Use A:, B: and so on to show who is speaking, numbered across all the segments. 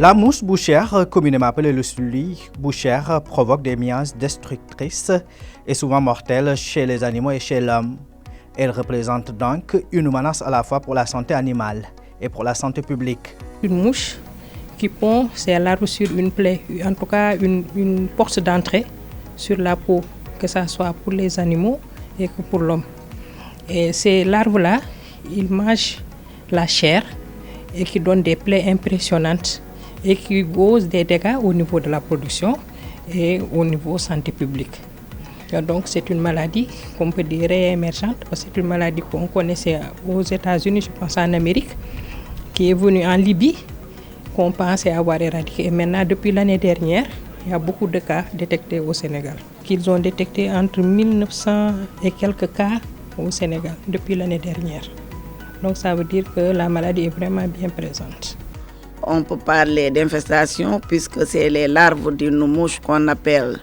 A: La mouche bouchère, communément appelée le sully bouchère, provoque des miasmes destructrices et souvent mortelles chez les animaux et chez l'homme. Elle représente donc une menace à la fois pour la santé animale et pour la santé publique.
B: Une mouche qui pond ses larves sur une plaie, en tout cas une porte d'entrée sur la peau, que ce soit pour les animaux et que pour l'homme. Et ces larves-là, ils mangent la chair et qui donnent des plaies impressionnantes et qui causent des dégâts au niveau de la production et au niveau santé publique. Et donc c'est une maladie qu'on peut dire émergente, parce que c'est une maladie qu'on connaissait aux États-Unis, je pense en Amérique, qui est venue en Libye, qu'on pensait avoir éradiqué. Et maintenant, depuis l'année dernière, il y a beaucoup de cas détectés au Sénégal, qu'ils ont détectés entre 1900 et quelques cas au Sénégal depuis l'année dernière. Donc ça veut dire que la maladie est vraiment bien présente.
C: On peut parler d'infestation puisque c'est les larves d'une mouche qu'on appelle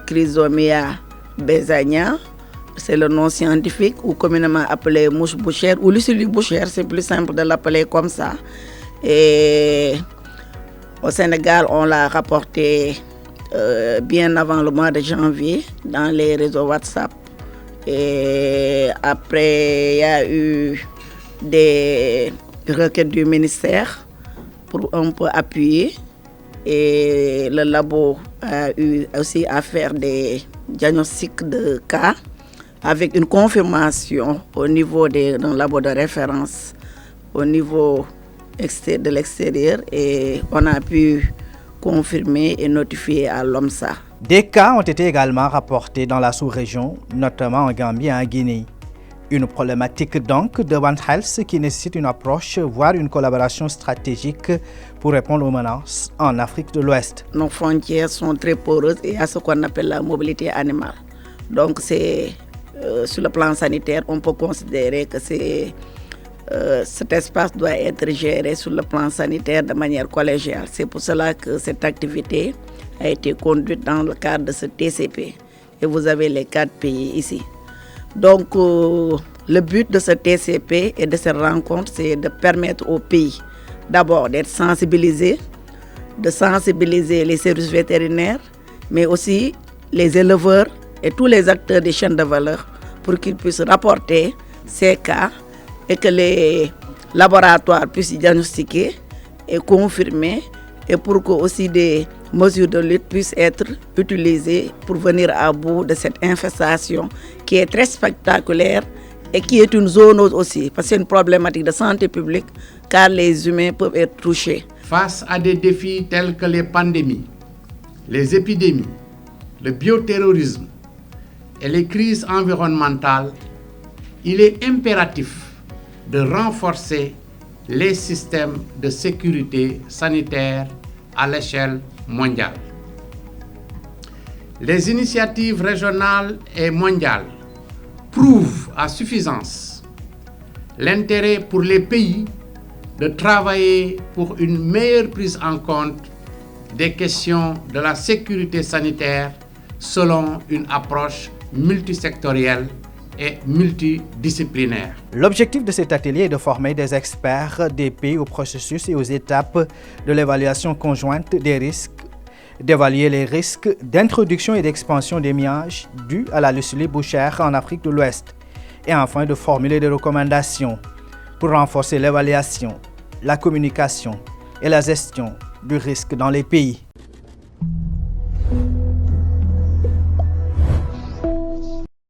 C: Chrysomia besania. C'est le nom scientifique ou communément appelé mouche bouchère ou lucili bouchère, c'est plus simple de l'appeler comme ça. Et au Sénégal, on l'a rapporté bien avant le mois de janvier dans les réseaux WhatsApp. Et après, il y a eu des requêtes du ministère pour un peu appuyer. Et le labo a eu aussi à faire des diagnostics de cas avec une confirmation au niveau d'un labo de référence au niveau de l'extérieur, et on a pu confirmer et notifier à l'OMSA.
A: Des cas ont été également rapportés dans la sous-région, notamment en Gambie et en Guinée. Une problématique donc de One Health qui nécessite une approche, voire une collaboration stratégique pour répondre aux menaces en Afrique de l'Ouest.
C: Nos frontières sont très poreuses et il y a ce qu'on appelle la mobilité animale. Donc sur le plan sanitaire, on peut considérer que cet espace doit être géré sur le plan sanitaire de manière collégiale. C'est pour cela que cette activité a été conduite dans le cadre de ce TCP. Et vous avez les 4 pays ici. Donc, le but de ce TCP et de cette rencontre, c'est de permettre aux pays d'abord d'être sensibilisés, de sensibiliser les services vétérinaires, mais aussi les éleveurs et tous les acteurs des chaînes de valeur pour qu'ils puissent rapporter ces cas et que les laboratoires puissent diagnostiquer et confirmer, et pour que aussi des mesures de lutte puissent être utilisées pour venir à bout de cette infestation qui est très spectaculaire et qui est une zoonose aussi, parce que c'est une problématique de santé publique car les humains peuvent être touchés.
D: Face à des défis tels que les pandémies, les épidémies, le bioterrorisme et les crises environnementales, il est impératif de renforcer les systèmes de sécurité sanitaire à l'échelle mondiale. Les initiatives régionales et mondiales prouvent à suffisance l'intérêt pour les pays de travailler pour une meilleure prise en compte des questions de la sécurité sanitaire selon une approche multisectorielle et multidisciplinaire.
A: L'objectif de cet atelier est de former des experts des pays au processus et aux étapes de l'évaluation conjointe des risques, d'évaluer les risques d'introduction et d'expansion des miages dus à la lucili bouchère en Afrique de l'Ouest, et enfin de formuler des recommandations pour renforcer l'évaluation, la communication et la gestion du risque dans les pays.